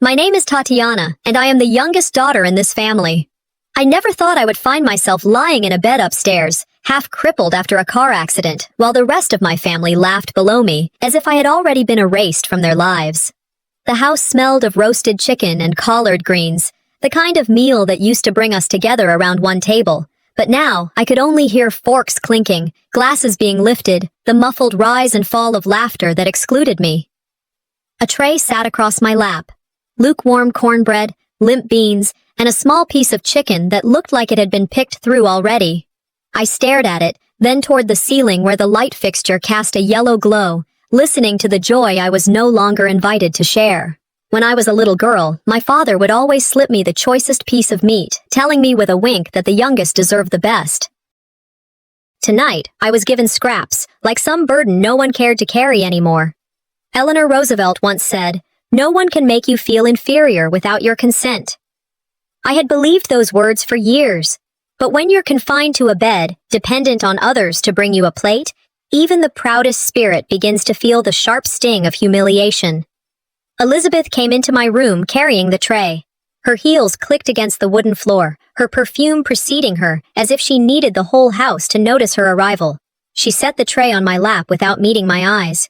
My name is Tatiana, and I am the youngest daughter in this family. I never thought I would find myself lying in a bed upstairs, half crippled after a car accident, while the rest of my family laughed below me, as if I had already been erased from their lives. The house smelled of roasted chicken and collard greens, the kind of meal that used to bring us together around one table. But now, I could only hear forks clinking, glasses being lifted, the muffled rise and fall of laughter that excluded me. A tray sat across my lap. Lukewarm cornbread, limp beans, and a small piece of chicken that looked like it had been picked through already. I stared at it, then toward the ceiling where the light fixture cast a yellow glow, listening to the joy I was no longer invited to share. When I was a little girl, my father would always slip me the choicest piece of meat, telling me with a wink that the youngest deserved the best. Tonight, I was given scraps, like some burden no one cared to carry anymore. Eleanor Roosevelt once said, "No one can make you feel inferior without your consent." I had believed those words for years, but when you're confined to a bed, dependent on others to bring you a plate, even the proudest spirit begins to feel the sharp sting of humiliation. Elizabeth came into my room carrying the tray. Her heels clicked against the wooden floor, her perfume preceding her, as if she needed the whole house to notice her arrival. She set the tray on my lap without meeting my eyes.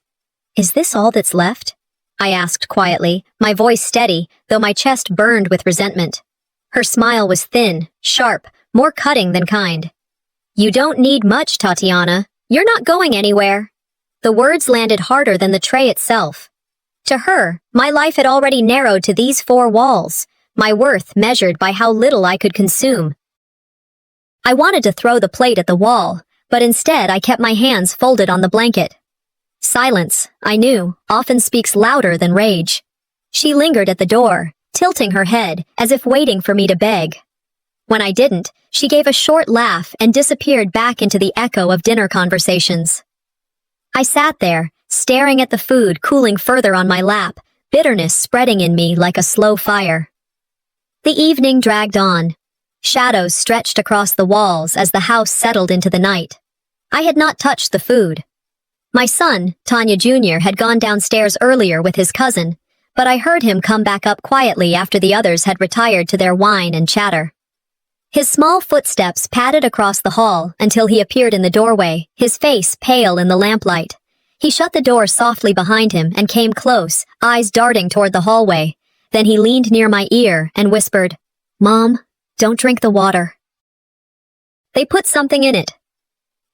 "Is this all that's left?" I asked quietly, my voice steady, though my chest burned with resentment. Her smile was thin, sharp, more cutting than kind. "You don't need much, Tatiana. You're not going anywhere." The words landed harder than the tray itself. To her, my life had already narrowed to these four walls, my worth measured by how little I could consume. I wanted to throw the plate at the wall, but instead I kept my hands folded on the blanket. Silence, I knew, often speaks louder than rage. She lingered at the door, tilting her head, as if waiting for me to beg. When I didn't, she gave a short laugh and disappeared back into the echo of dinner conversations. I sat there, staring at the food cooling further on my lap, bitterness spreading in me like a slow fire. The evening dragged on. Shadows stretched across the walls as the house settled into the night. I had not touched the food. My son, Tanya Jr., had gone downstairs earlier with his cousin, but I heard him come back up quietly after the others had retired to their wine and chatter. His small footsteps padded across the hall until he appeared in the doorway, his face pale in the lamplight. He shut the door softly behind him and came close, eyes darting toward the hallway. Then he leaned near my ear and whispered, "Mom, don't drink the water. They put something in it."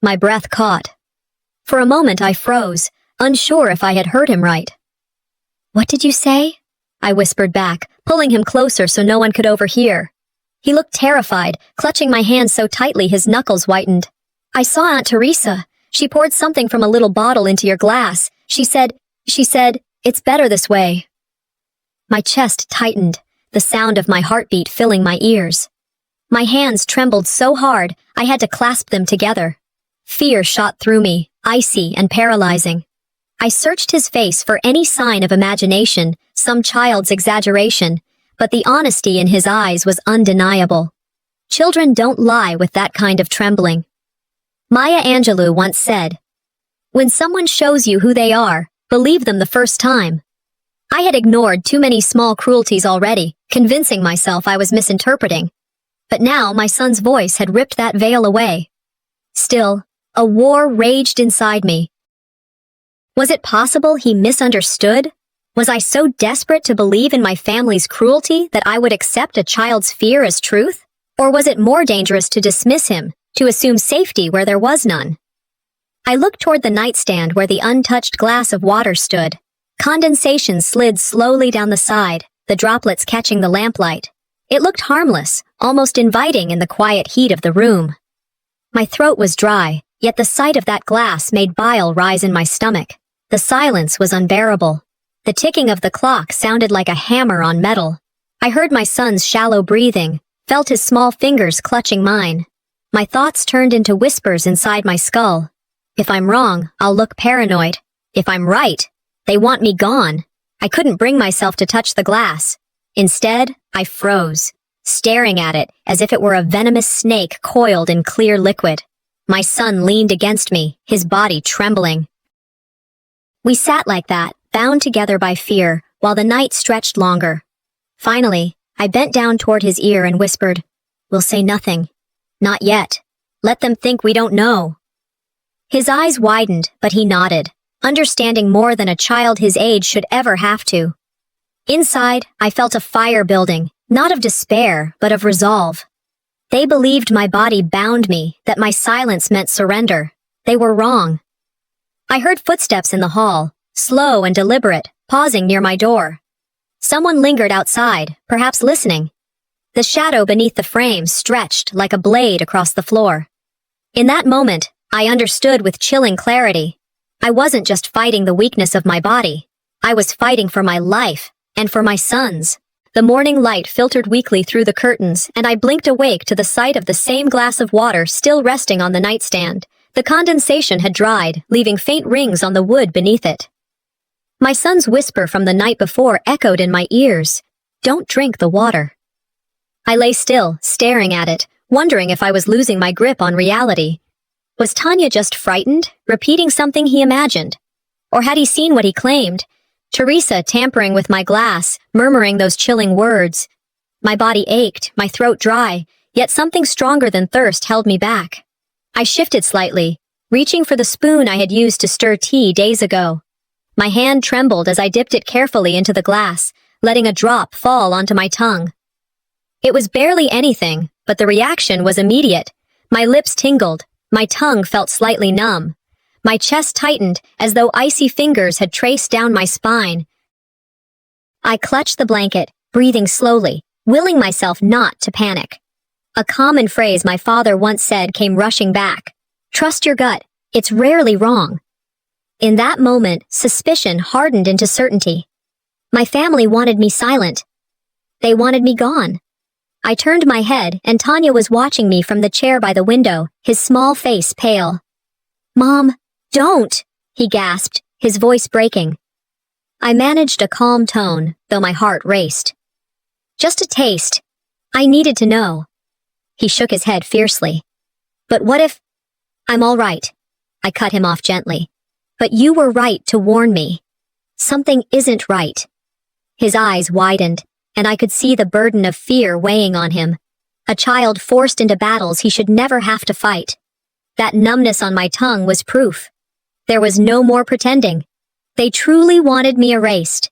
My breath caught. For a moment I froze, unsure if I had heard him right. "What did you say?" I whispered back, pulling him closer so no one could overhear. He looked terrified, clutching my hand so tightly his knuckles whitened. "I saw Aunt Teresa. She poured something from a little bottle into your glass. She said, it's better this way." My chest tightened, the sound of my heartbeat filling my ears. My hands trembled so hard, I had to clasp them together. Fear shot through me, icy and paralyzing. I searched his face for any sign of imagination, some child's exaggeration, but the honesty in his eyes was undeniable. Children don't lie with that kind of trembling. Maya Angelou once said, "When someone shows you who they are, believe them the first time." I had ignored too many small cruelties already, convincing myself I was misinterpreting. But now my son's voice had ripped that veil away. Still, a war raged inside me. Was it possible he misunderstood? Was I so desperate to believe in my family's cruelty that I would accept a child's fear as truth? Or was it more dangerous to dismiss him, to assume safety where there was none? I looked toward the nightstand where the untouched glass of water stood. Condensation slid slowly down the side, the droplets catching the lamplight. It looked harmless, almost inviting in the quiet heat of the room. My throat was dry, yet the sight of that glass made bile rise in my stomach. The silence was unbearable. The ticking of the clock sounded like a hammer on metal. I heard my son's shallow breathing, felt his small fingers clutching mine. My thoughts turned into whispers inside my skull. If I'm wrong, I'll look paranoid. If I'm right, they want me gone. I couldn't bring myself to touch the glass. Instead, I froze, staring at it as if it were a venomous snake coiled in clear liquid. My son leaned against me, his body trembling. We sat like that, bound together by fear, while the night stretched longer. Finally, I bent down toward his ear and whispered, "We'll say nothing. Not yet. Let them think we don't know." His eyes widened, but he nodded, understanding more than a child his age should ever have to. Inside, I felt a fire building, not of despair, but of resolve. They believed my body bound me, that my silence meant surrender. They were wrong. I heard footsteps in the hall, slow and deliberate, pausing near my door. Someone lingered outside, perhaps listening. The shadow beneath the frame stretched like a blade across the floor. In that moment, I understood with chilling clarity. I wasn't just fighting the weakness of my body. I was fighting for my life, and for my son's. The morning light filtered weakly through the curtains, and I blinked awake to the sight of the same glass of water still resting on the nightstand. The condensation had dried, leaving faint rings on the wood beneath it. My son's whisper from the night before echoed in my ears. "Don't drink the water." I lay still, staring at it, wondering if I was losing my grip on reality. Was Tanya just frightened, repeating something he imagined? Or had he seen what he claimed? Teresa tampering with my glass, murmuring those chilling words. My body ached, my throat dry, yet something stronger than thirst held me back. I shifted slightly, reaching for the spoon I had used to stir tea days ago. My hand trembled as I dipped it carefully into the glass, letting a drop fall onto my tongue. It was barely anything, but the reaction was immediate. My lips tingled, my tongue felt slightly numb. My chest tightened as though icy fingers had traced down my spine. I clutched the blanket, breathing slowly, willing myself not to panic. A common phrase my father once said came rushing back. "Trust your gut. It's rarely wrong." In that moment, suspicion hardened into certainty. My family wanted me silent. They wanted me gone. I turned my head, and Tanya was watching me from the chair by the window, his small face pale. "Mom, don't!" he gasped, his voice breaking. I managed a calm tone, though my heart raced. "Just a taste. I needed to know." He shook his head fiercely. "But what if—" "I'm all right." I cut him off gently. "But you were right to warn me. Something isn't right." His eyes widened, and I could see the burden of fear weighing on him. A child forced into battles he should never have to fight. That numbness on my tongue was proof. There was no more pretending. They truly wanted me erased.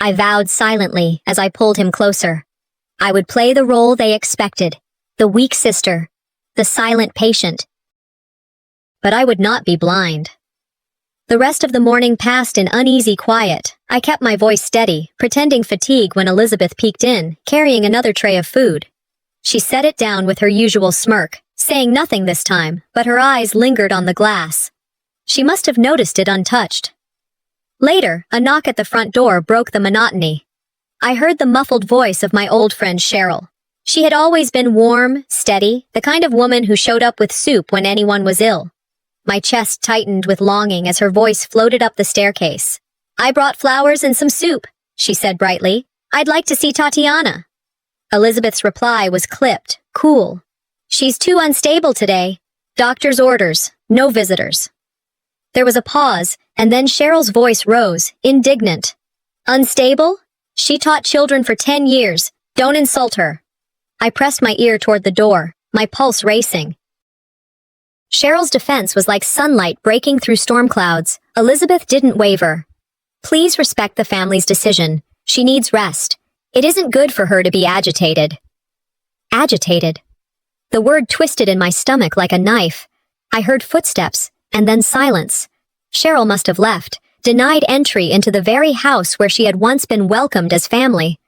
I vowed silently as I pulled him closer. I would play the role they expected, the weak sister, the silent patient. But I would not be blind. The rest of the morning passed in uneasy quiet. I kept my voice steady, pretending fatigue when Elizabeth peeked in, carrying another tray of food. She set it down with her usual smirk, saying nothing this time, but her eyes lingered on the glass. She must have noticed it untouched. Later, a knock at the front door broke the monotony. I heard the muffled voice of my old friend Cheryl. She had always been warm, steady, the kind of woman who showed up with soup when anyone was ill. My chest tightened with longing as her voice floated up the staircase. "I brought flowers and some soup," she said brightly. "I'd like to see Tatiana." Elizabeth's reply was clipped, cool. "She's too unstable today. Doctor's orders, no visitors." There was a pause, and then Cheryl's voice rose, indignant. "Unstable? She taught children for 10 years. Don't insult her." I pressed my ear toward the door, my pulse racing. Cheryl's defense was like sunlight breaking through storm clouds. Elizabeth didn't waver. "Please respect the family's decision. She needs rest. It isn't good for her to be agitated." Agitated. The word twisted in my stomach like a knife. I heard footsteps, and then silence. Cheryl must have left, denied entry into the very house where she had once been welcomed as family.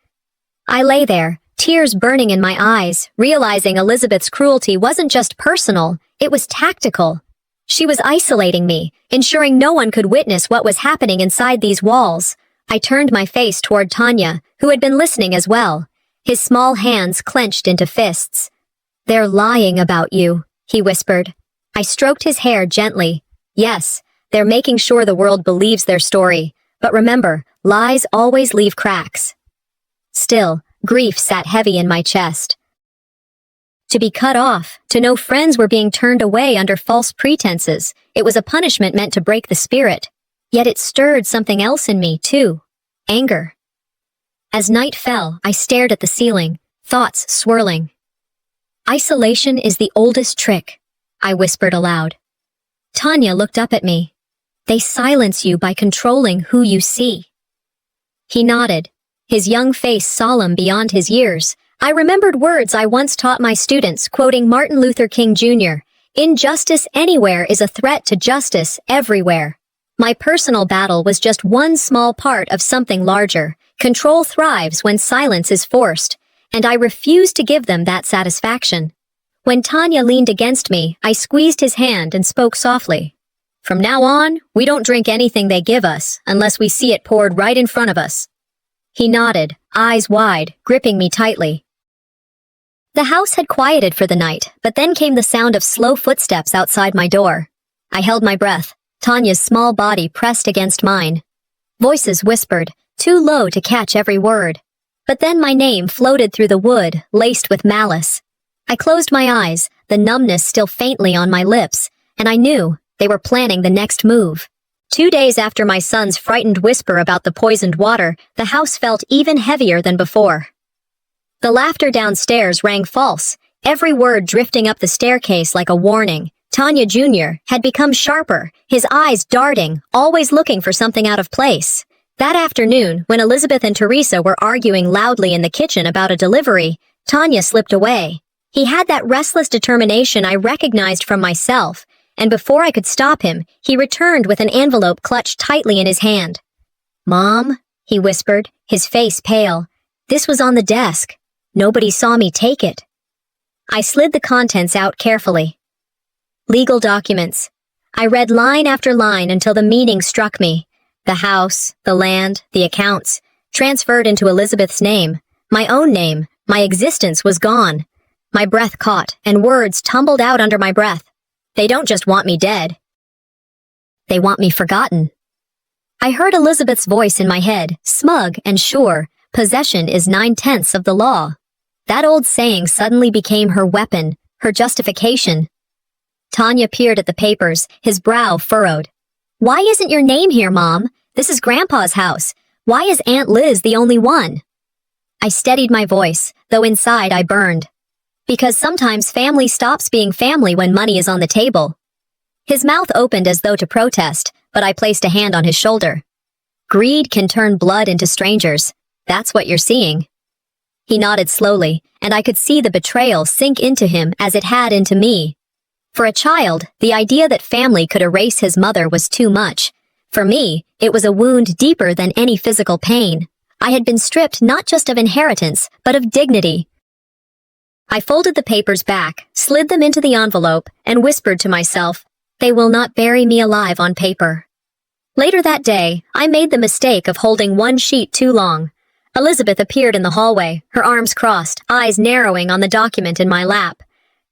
I lay there, tears burning in my eyes, realizing Elizabeth's cruelty wasn't just personal, it was tactical. She was isolating me, ensuring no one could witness what was happening inside these walls. I turned my face toward Tanya, who had been listening as well, his small hands clenched into fists. "They're lying about you," he whispered. I stroked his hair gently. "Yes, they're making sure the world believes their story. But remember, lies always leave cracks." Still, grief sat heavy in my chest. To be cut off, to know friends were being turned away under false pretenses, it was a punishment meant to break the spirit. Yet it stirred something else in me, too. Anger. As night fell, I stared at the ceiling, thoughts swirling. Isolation is the oldest trick, I whispered aloud. Tanya looked up at me. They silence you by controlling who you see. He nodded, his young face solemn beyond his years. I remembered words I once taught my students, quoting Martin Luther King Jr., "Injustice anywhere is a threat to justice everywhere." My personal battle was just one small part of something larger. Control thrives when silence is forced, and I refused to give them that satisfaction. When Tanya leaned against me, I squeezed his hand and spoke softly. "From now on, we don't drink anything they give us unless we see it poured right in front of us." He nodded, eyes wide, gripping me tightly. The house had quieted for the night, but then came the sound of slow footsteps outside my door. I held my breath, Tanya's small body pressed against mine. Voices whispered, too low to catch every word. But then my name floated through the wood, laced with malice. I closed my eyes, the numbness still faintly on my lips, and I knew they were planning the next move. 2 days after my son's frightened whisper about the poisoned water, the house felt even heavier than before. The laughter downstairs rang false, every word drifting up the staircase like a warning. Tanya Jr. had become sharper, his eyes darting, always looking for something out of place. That afternoon, when Elizabeth and Teresa were arguing loudly in the kitchen about a delivery, Tanya slipped away. He had that restless determination I recognized from myself, and before I could stop him, he returned with an envelope clutched tightly in his hand. "Mom," he whispered, his face pale. "This was on the desk. Nobody saw me take it." I slid the contents out carefully. Legal documents. I read line after line until the meaning struck me. The house, the land, the accounts, transferred into Elizabeth's name. My own name, my existence was gone. My breath caught, and words tumbled out under my breath. They don't just want me dead. They want me forgotten. I heard Elizabeth's voice in my head, smug and sure. Possession is 9/10 of the law. That old saying suddenly became her weapon, her justification. Tanya peered at the papers, his brow furrowed. "Why isn't your name here, Mom? This is Grandpa's house. Why is Aunt Liz the only one?" I steadied my voice, though inside I burned. Because sometimes family stops being family when money is on the table. His mouth opened as though to protest, but I placed a hand on his shoulder. "Greed can turn blood into strangers. That's what you're seeing." He nodded slowly, and I could see the betrayal sink into him as it had into me. For a child, the idea that family could erase his mother was too much. For me, it was a wound deeper than any physical pain. I had been stripped not just of inheritance, but of dignity. I folded the papers back, slid them into the envelope, and whispered to myself, "They will not bury me alive on paper." Later that day, I made the mistake of holding one sheet too long. Elizabeth appeared in the hallway, her arms crossed, eyes narrowing on the document in my lap.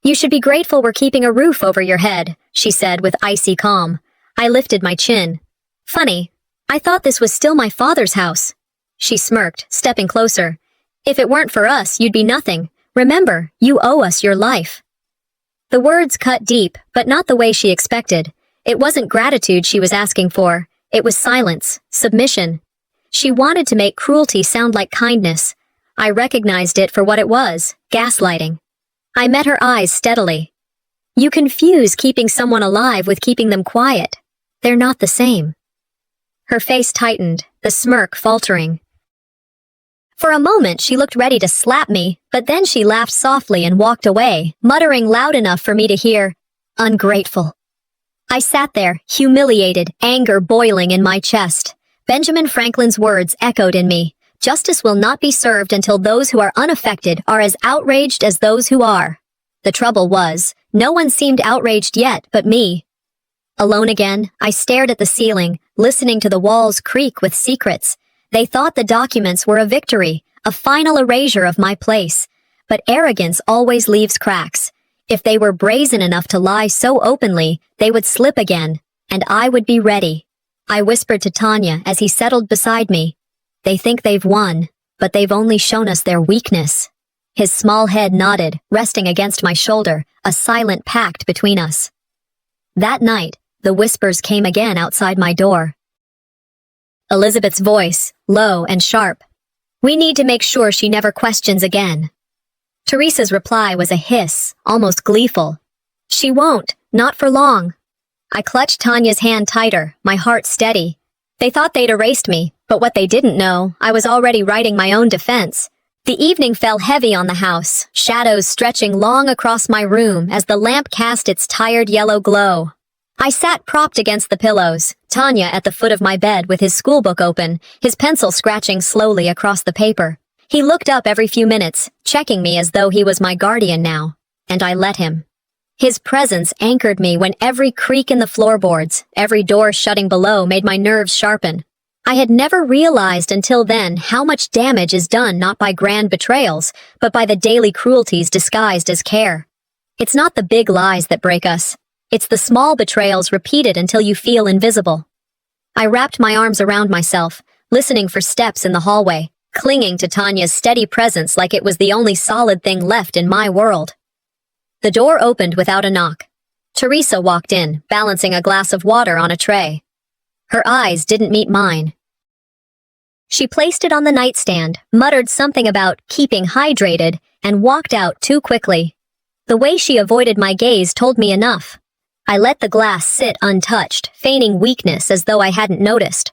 "You should be grateful we're keeping a roof over your head," she said with icy calm. I lifted my chin. "Funny, I thought this was still my father's house." She smirked, stepping closer. "If it weren't for us, you'd be nothing. Remember, you owe us your life." The words cut deep, but not the way she expected. It wasn't gratitude she was asking for. It was silence, submission. She wanted to make cruelty sound like kindness. I recognized it for what it was, gaslighting. I met her eyes steadily. "You confuse keeping someone alive with keeping them quiet. They're not the same." Her face tightened, the smirk faltering. For a moment she looked ready to slap me, but then she laughed softly and walked away, muttering loud enough for me to hear, "Ungrateful." I sat there, humiliated, anger boiling in my chest. Benjamin Franklin's words echoed in me. Justice will not be served until those who are unaffected are as outraged as those who are. The trouble was, no one seemed outraged yet but me. Alone again, I stared at the ceiling, listening to the walls creak with secrets. They thought the documents were a victory, a final erasure of my place. But arrogance always leaves cracks. If they were brazen enough to lie so openly, they would slip again, and I would be ready. I whispered to Tanya as he settled beside me. "They think they've won, but they've only shown us their weakness." His small head nodded, resting against my shoulder, a silent pact between us. That night, the whispers came again outside my door. Elizabeth's voice, low and sharp. We need to make sure she never questions again. Teresa's reply was a hiss, almost gleeful. She won't, not for long. I clutched Tanya's hand tighter, my heart steady. They thought they'd erased me, but what they didn't know, I was already writing my own defense. The evening fell heavy on the house, shadows stretching long across my room as the lamp cast its tired yellow glow. I sat propped against the pillows, Tanya at the foot of my bed with his schoolbook open, his pencil scratching slowly across the paper. He looked up every few minutes, checking me as though he was my guardian now, and I let him. His presence anchored me when every creak in the floorboards, every door shutting below made my nerves sharpen. I had never realized until then how much damage is done not by grand betrayals, but by the daily cruelties disguised as care. It's not the big lies that break us. It's the small betrayals repeated until you feel invisible. I wrapped my arms around myself, listening for steps in the hallway, clinging to Tanya's steady presence like it was the only solid thing left in my world. The door opened without a knock. Teresa walked in, balancing a glass of water on a tray. Her eyes didn't meet mine. She placed it on the nightstand, muttered something about keeping hydrated, and walked out too quickly. The way she avoided my gaze told me enough. I let the glass sit untouched, feigning weakness as though I hadn't noticed.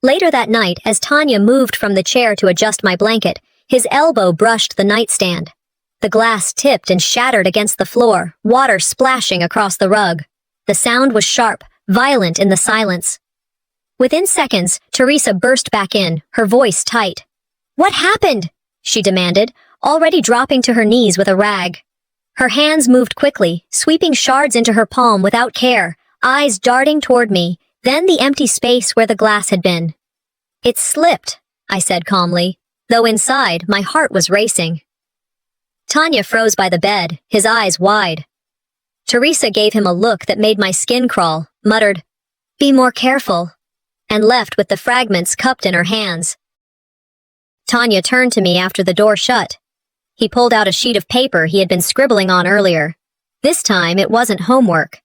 Later that night, as Tanya moved from the chair to adjust my blanket, his elbow brushed the nightstand. The glass tipped and shattered against the floor, water splashing across the rug. The sound was sharp, violent in the silence. Within seconds, Teresa burst back in, her voice tight. "What happened?" she demanded, already dropping to her knees with a rag. Her hands moved quickly, sweeping shards into her palm without care, eyes darting toward me, then the empty space where the glass had been. "It slipped," I said calmly, though inside my heart was racing. Tanya froze by the bed, his eyes wide. Teresa gave him a look that made my skin crawl, muttered, "Be more careful," and left with the fragments cupped in her hands. Tanya turned to me after the door shut. He pulled out a sheet of paper he had been scribbling on earlier. This time it wasn't homework.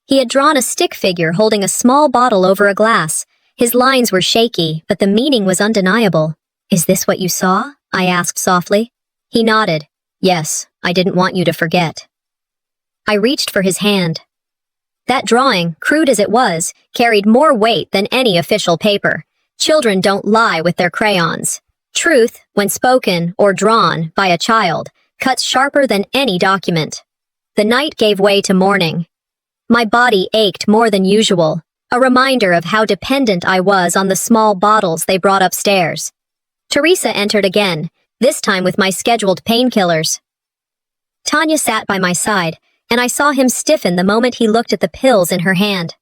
He had drawn a stick figure holding a small bottle over a glass. His lines were shaky, but the meaning was undeniable. "Is this what you saw?" I asked softly. He nodded. "Yes, I didn't want you to forget." I reached for his hand. That drawing, crude as it was, carried more weight than any official paper. Children don't lie with their crayons. Truth, when spoken or drawn by a child, cuts sharper than any document. The night gave way to morning. My body ached more than usual, a reminder of how dependent I was on the small bottles they brought upstairs. Teresa entered again, this time with my scheduled painkillers. Tanya sat by my side, and I saw him stiffen the moment he looked at the pills in her hand.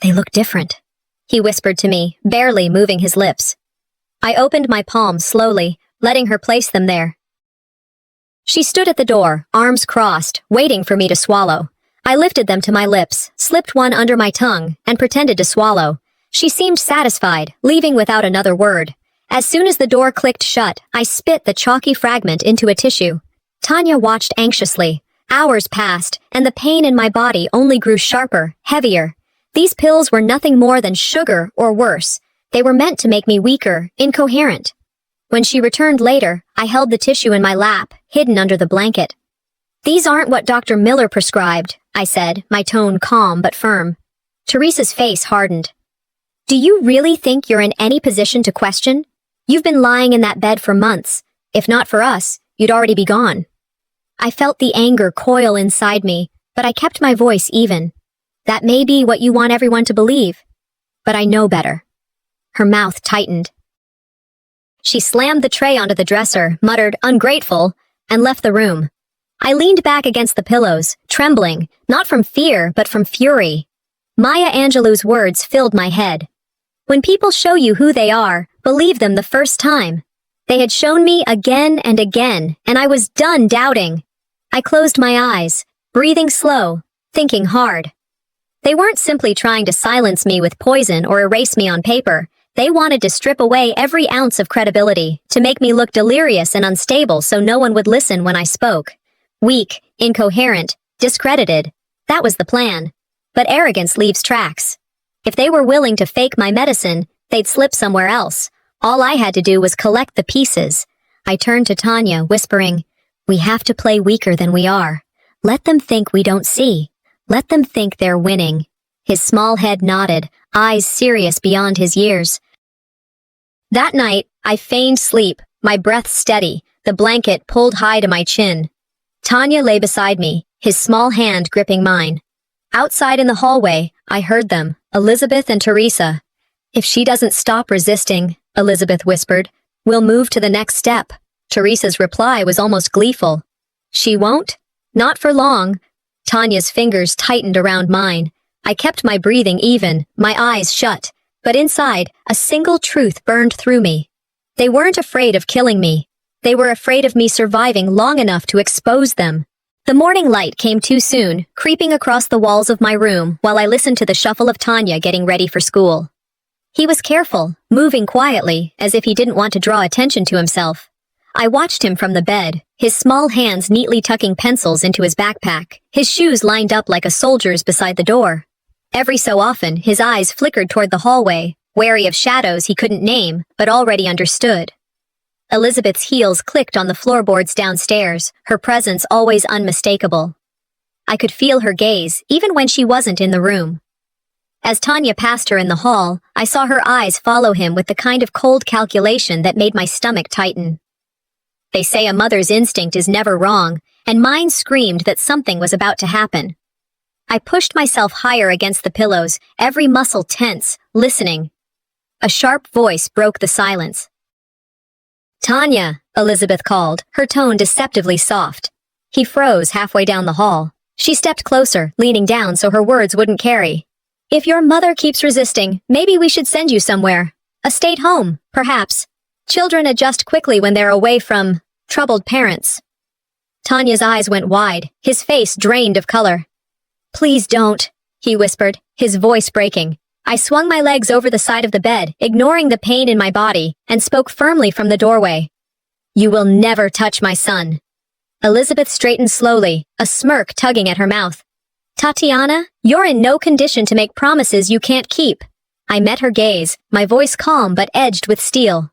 "They look different," he whispered to me, barely moving his lips. I opened my palm slowly, letting her place them there. She stood at the door, arms crossed, waiting for me to swallow. I lifted them to my lips, slipped one under my tongue, and pretended to swallow. She seemed satisfied, leaving without another word. As soon as the door clicked shut, I spit the chalky fragment into a tissue. Tanya watched anxiously. Hours passed, and the pain in my body only grew sharper, heavier. These pills were nothing more than sugar, or worse. They were meant to make me weaker, incoherent. When she returned later, I held the tissue in my lap, hidden under the blanket. "These aren't what Dr. Miller prescribed," I said, my tone calm but firm. Teresa's face hardened. "Do you really think you're in any position to question? You've been lying in that bed for months. If not for us, you'd already be gone." I felt the anger coil inside me, but I kept my voice even. "That may be what you want everyone to believe, but I know better." Her mouth tightened. She slammed the tray onto the dresser, muttered, "Ungrateful," and left the room. I leaned back against the pillows, trembling, not from fear, but from fury. Maya Angelou's words filled my head. When people show you who they are, believe them the first time. They had shown me again and again, and I was done doubting. I closed my eyes, breathing slow, thinking hard. They weren't simply trying to silence me with poison or erase me on paper. They wanted to strip away every ounce of credibility, to make me look delirious and unstable so no one would listen when I spoke. Weak, incoherent, discredited. That was the plan. But arrogance leaves tracks. If they were willing to fake my medicine, they'd slip somewhere else, All I had to do was collect the pieces. I turned to Tanya, whispering, "We have to play weaker than we are. Let them think we don't see. Let them think they're winning." His small head nodded, eyes serious beyond his years. That night, I feigned sleep, my breath steady, the blanket pulled high to my chin. Tanya lay beside me, his small hand gripping mine. Outside in the hallway, I heard them, Elizabeth and Teresa. "If she doesn't stop resisting," Elizabeth whispered, "we'll move to the next step." Teresa's reply was almost gleeful. "She won't? Not for long." Tanya's fingers tightened around mine. I kept my breathing even, my eyes shut, but inside, a single truth burned through me. They weren't afraid of killing me. They were afraid of me surviving long enough to expose them. The morning light came too soon, creeping across the walls of my room while I listened to the shuffle of Tanya getting ready for school. He was careful, moving quietly, as if he didn't want to draw attention to himself. I watched him from the bed, his small hands neatly tucking pencils into his backpack, his shoes lined up like a soldier's beside the door. Every so often, his eyes flickered toward the hallway, wary of shadows he couldn't name, but already understood. Elizabeth's heels clicked on the floorboards downstairs, her presence always unmistakable. I could feel her gaze, even when she wasn't in the room. As Tanya passed her in the hall, I saw her eyes follow him with the kind of cold calculation that made my stomach tighten. They say a mother's instinct is never wrong, and mine screamed that something was about to happen. I pushed myself higher against the pillows, every muscle tense, listening. A sharp voice broke the silence. "Tanya," Elizabeth called, her tone deceptively soft. He froze halfway down the hall. She stepped closer, leaning down so her words wouldn't carry. "If your mother keeps resisting, maybe we should send you somewhere. A state home, perhaps. Children adjust quickly when they're away from troubled parents." Tanya's eyes went wide, his face drained of color. "Please don't," he whispered, his voice breaking. I swung my legs over the side of the bed, ignoring the pain in my body, and spoke firmly from the doorway. "You will never touch my son." Elizabeth straightened slowly, a smirk tugging at her mouth. "Tatiana, you're in no condition to make promises you can't keep." I met her gaze, my voice calm but edged with steel.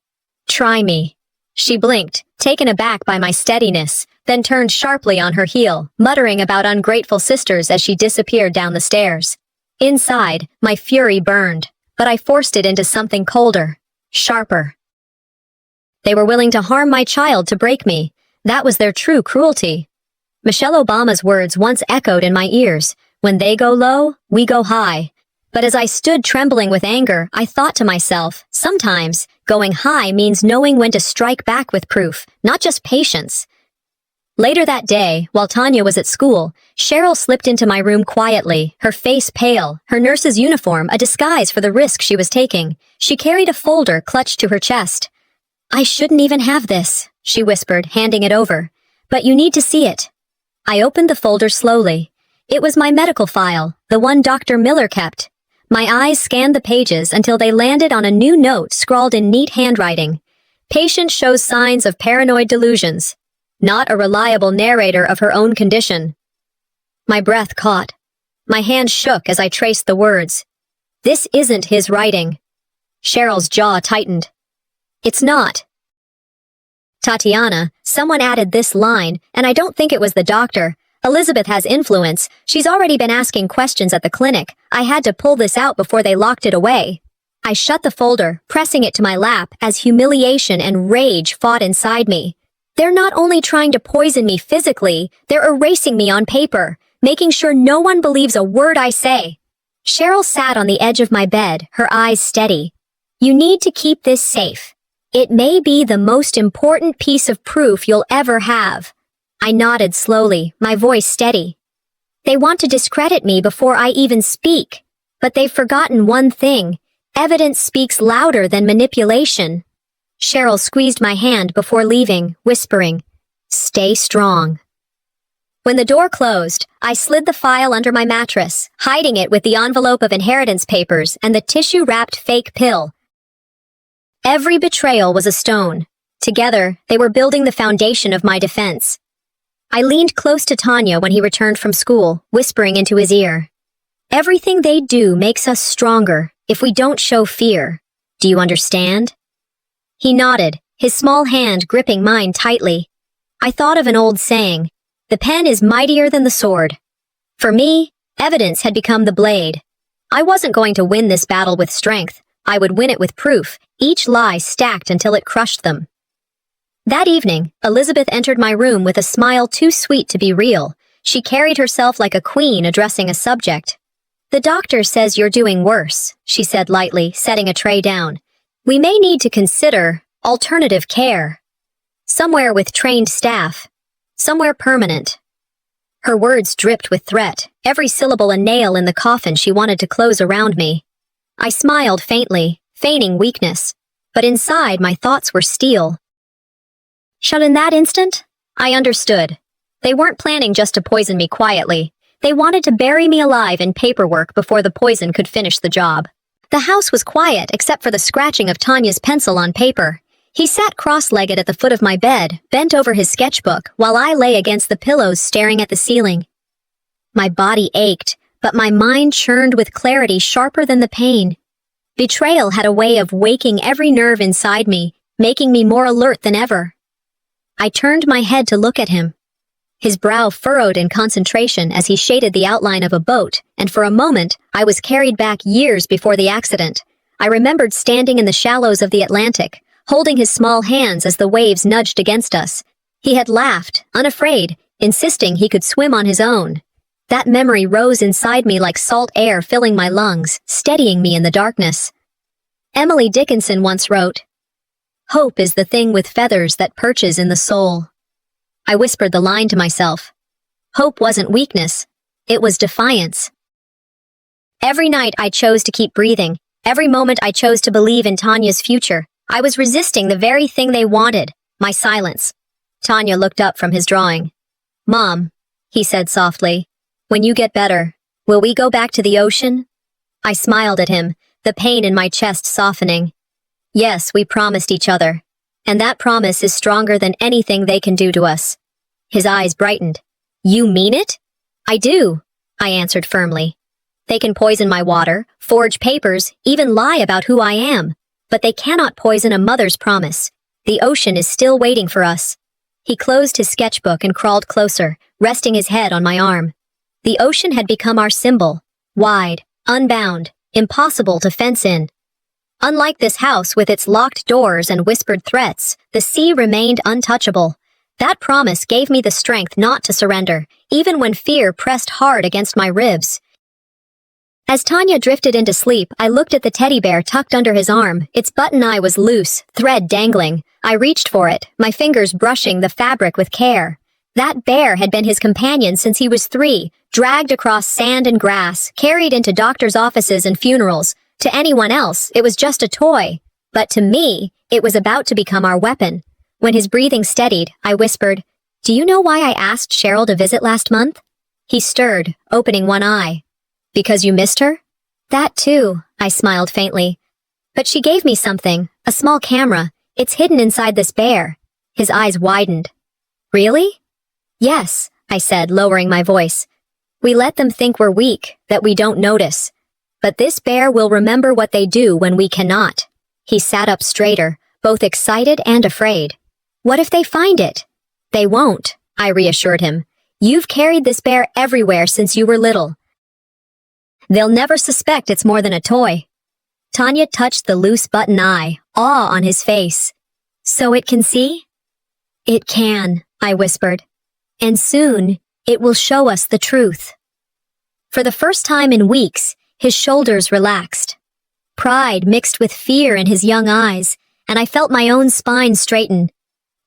"Try me." She blinked, taken aback by my steadiness, then turned sharply on her heel, muttering about ungrateful sisters as she disappeared down the stairs. Inside, my fury burned, but I forced it into something colder, sharper. They were willing to harm my child to break me. That was their true cruelty. Michelle Obama's words once echoed in my ears, "When they go low, we go high." But as I stood trembling with anger, I thought to myself, sometimes, going high means knowing when to strike back with proof, not just patience. Later that day, while Tanya was at school, Cheryl slipped into my room quietly, her face pale, her nurse's uniform a disguise for the risk she was taking. She carried a folder clutched to her chest. "I shouldn't even have this," she whispered, handing it over. "But you need to see it." I opened the folder slowly. It was my medical file, the one Dr. Miller kept. My eyes scanned the pages until they landed on a new note scrawled in neat handwriting. "Patient shows signs of paranoid delusions. Not a reliable narrator of her own condition." My breath caught. My hand shook as I traced the words. This isn't his writing. Cheryl's jaw tightened. "It's not." "Tatiana, someone added this line, and I don't think it was the doctor. Elizabeth has influence. She's already been asking questions at the clinic. I had to pull this out before they locked it away." I shut the folder, pressing it to my lap as humiliation and rage fought inside me. They're not only trying to poison me physically, they're erasing me on paper, making sure no one believes a word I say. Cheryl sat on the edge of my bed, her eyes steady. "You need to keep this safe. It may be the most important piece of proof you'll ever have." I nodded slowly, my voice steady. "They want to discredit me before I even speak. But they've forgotten one thing. Evidence speaks louder than manipulation." Cheryl squeezed my hand before leaving, whispering, "Stay strong." When the door closed, I slid the file under my mattress, hiding it with the envelope of inheritance papers and the tissue-wrapped fake pill. Every betrayal was a stone. Together, they were building the foundation of my defense. I leaned close to Tanya when he returned from school, whispering into his ear, "Everything they do makes us stronger if we don't show fear. Do you understand?" He nodded, his small hand gripping mine tightly. I thought of an old saying, "The pen is mightier than the sword." For me, evidence had become the blade. I wasn't going to win this battle with strength. I would win it with proof, each lie stacked until it crushed them. That evening, Elizabeth entered my room with a smile too sweet to be real. She carried herself like a queen addressing a subject. "The doctor says you're doing worse," she said lightly, setting a tray down. "We may need to consider alternative care. Somewhere with trained staff. Somewhere permanent." Her words dripped with threat, every syllable a nail in the coffin she wanted to close around me. I smiled faintly, feigning weakness, but inside my thoughts were steel. Shut in that instant, I understood. They weren't planning just to poison me quietly. They wanted to bury me alive in paperwork before the poison could finish the job. The house was quiet except for the scratching of Tanya's pencil on paper. He sat cross-legged at the foot of my bed, bent over his sketchbook, while I lay against the pillows staring at the ceiling. My body ached, but my mind churned with clarity sharper than the pain. Betrayal had a way of waking every nerve inside me, making me more alert than ever. I turned my head to look at him. His brow furrowed in concentration as he shaded the outline of a boat, and for a moment, I was carried back years before the accident. I remembered standing in the shallows of the Atlantic, holding his small hands as the waves nudged against us. He had laughed, unafraid, insisting he could swim on his own. That memory rose inside me like salt air filling my lungs, steadying me in the darkness. Emily Dickinson once wrote, "Hope is the thing with feathers that perches in the soul." I whispered the line to myself. Hope wasn't weakness. It was defiance. Every night I chose to keep breathing. Every moment I chose to believe in Tanya's future. I was resisting the very thing they wanted, my silence. Tanya looked up from his drawing. "Mom," he said softly, "when you get better, will we go back to the ocean?" I smiled at him, the pain in my chest softening. "Yes, we promised each other. And that promise is stronger than anything they can do to us." His eyes brightened. "You mean it?" "I do," I answered firmly. "They can poison my water, forge papers, even lie about who I am. But they cannot poison a mother's promise. The ocean is still waiting for us." He closed his sketchbook and crawled closer, resting his head on my arm. The ocean had become our symbol. Wide, unbound, impossible to fence in. Unlike this house with its locked doors and whispered threats, the sea remained untouchable. That promise gave me the strength not to surrender, even when fear pressed hard against my ribs. As Tanya drifted into sleep, I looked at the teddy bear tucked under his arm. Its button eye was loose, thread dangling. I reached for it, my fingers brushing the fabric with care. That bear had been his companion since he was 3, dragged across sand and grass, carried into doctors' offices and funerals. To anyone else, it was just a toy. But to me, it was about to become our weapon. When his breathing steadied, I whispered, "Do you know why I asked Cheryl to visit last month?" He stirred, opening one eye. "Because you missed her?" "That too," I smiled faintly. "But she gave me something, a small camera. It's hidden inside this bear." His eyes widened. "Really?" "Yes," I said, lowering my voice. "We let them think we're weak, that we don't notice. But this bear will remember what they do when we cannot." He sat up straighter, both excited and afraid. "What if they find it?" "They won't," I reassured him. "You've carried this bear everywhere since you were little. They'll never suspect it's more than a toy." Tanya touched the loose button eye, awe on his face. "So it can see?" "It can," I whispered. "And soon, it will show us the truth." For the first time in weeks, his shoulders relaxed. Pride mixed with fear in his young eyes, and I felt my own spine straighten.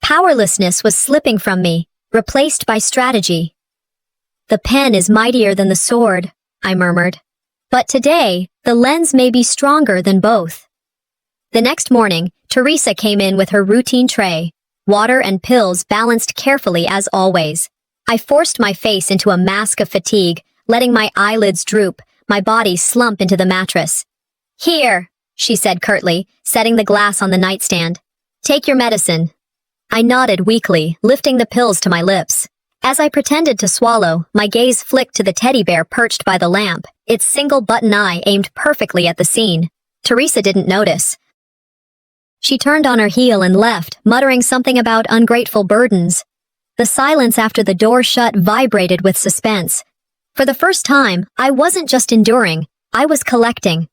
Powerlessness was slipping from me, replaced by strategy. "The pen is mightier than the sword," I murmured. "But today, the lens may be stronger than both." The next morning, Teresa came in with her routine tray, water and pills balanced carefully as always. I forced my face into a mask of fatigue, letting my eyelids droop, my body slump into the mattress. "Here," she said curtly, setting the glass on the nightstand. "Take your medicine." I nodded weakly, lifting the pills to my lips. As I pretended to swallow, my gaze flicked to the teddy bear perched by the lamp, its single button eye aimed perfectly at the scene. Teresa didn't notice. She turned on her heel and left, muttering something about ungrateful burdens. The silence after the door shut vibrated with suspense. For the first time, I wasn't just enduring, I was collecting.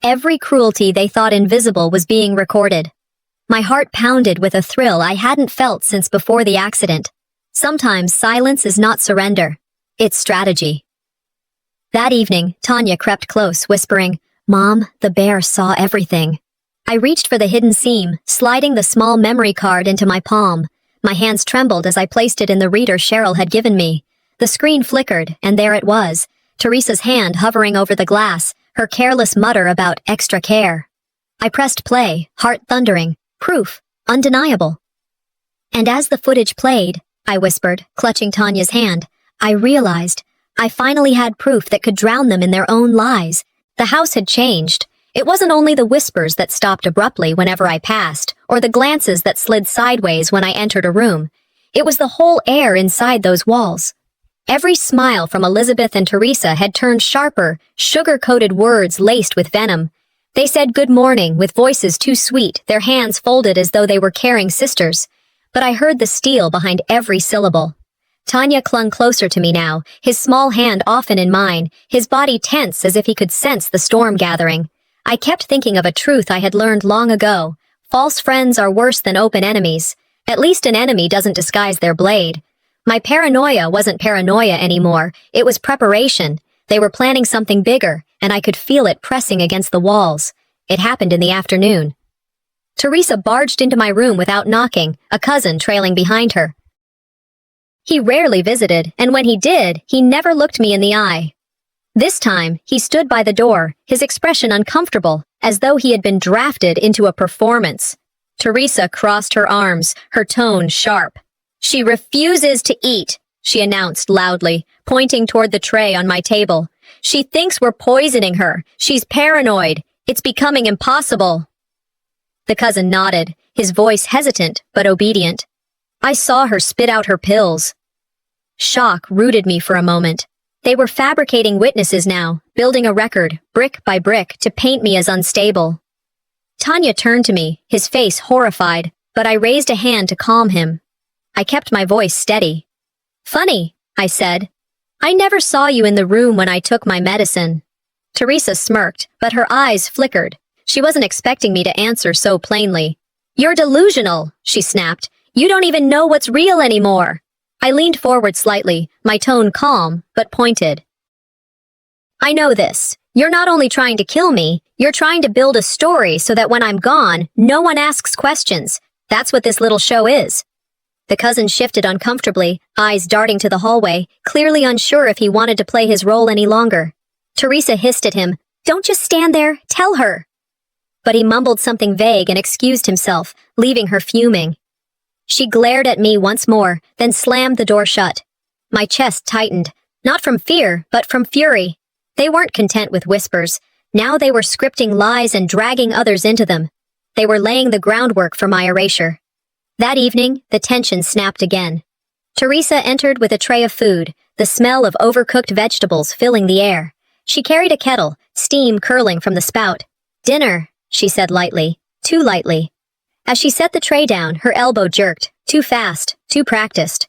Every cruelty they thought invisible was being recorded. My heart pounded with a thrill I hadn't felt since before the accident. Sometimes silence is not surrender. It's strategy. That evening, Tanya crept close, whispering, "Mom, the bear saw everything." I reached for the hidden seam, sliding the small memory card into my palm. My hands trembled as I placed it in the reader Cheryl had given me. The screen flickered, and there it was, Teresa's hand hovering over the glass, her careless mutter about extra care. I pressed play, heart thundering, proof, undeniable. And as the footage played, I whispered, clutching Tanya's hand, I realized I finally had proof that could drown them in their own lies. The house had changed. It wasn't only the whispers that stopped abruptly whenever I passed, or the glances that slid sideways when I entered a room. It was the whole air inside those walls. Every smile from Elizabeth and Teresa had turned sharper, sugar-coated words laced with venom. They said good morning with voices too sweet, their hands folded as though they were caring sisters. But I heard the steel behind every syllable. Tanya clung closer to me now, his small hand often in mine, his body tense as if he could sense the storm gathering. I kept thinking of a truth I had learned long ago. False friends are worse than open enemies. At least an enemy doesn't disguise their blade. My paranoia wasn't paranoia anymore. It was preparation. They were planning something bigger, and I could feel it pressing against the walls. It happened in the afternoon. Teresa barged into my room without knocking, a cousin trailing behind her. He rarely visited, and when he did, he never looked me in the eye. This time, he stood by the door, his expression uncomfortable, as though he had been drafted into a performance. Teresa crossed her arms, her tone sharp. "She refuses to eat," she announced loudly, pointing toward the tray on my table. "She thinks we're poisoning her. She's paranoid. It's becoming impossible." The cousin nodded, his voice hesitant but obedient. I saw her spit out her pills. Shock rooted me for a moment. They were fabricating witnesses now, building a record, brick by brick, to paint me as unstable. Tanya turned to me, his face horrified, but I raised a hand to calm him. I kept my voice steady. "Funny," I said. "I never saw you in the room when I took my medicine." Teresa smirked, but her eyes flickered. She wasn't expecting me to answer so plainly. "You're delusional," she snapped. "You don't even know what's real anymore." I leaned forward slightly, my tone calm, but pointed. "I know this. You're not only trying to kill me, you're trying to build a story so that when I'm gone, no one asks questions. That's what this little show is." The cousin shifted uncomfortably, eyes darting to the hallway, clearly unsure if he wanted to play his role any longer. Teresa hissed at him, "Don't just stand there, tell her." But he mumbled something vague and excused himself, leaving her fuming. She glared at me once more, then slammed the door shut. My chest tightened, not from fear, but from fury. They weren't content with whispers. Now they were scripting lies and dragging others into them. They were laying the groundwork for my erasure. That evening, the tension snapped again. Teresa entered with a tray of food, the smell of overcooked vegetables filling the air. She carried a kettle, steam curling from the spout. "Dinner," she said lightly, too lightly. As she set the tray down, her elbow jerked, too fast, too practiced.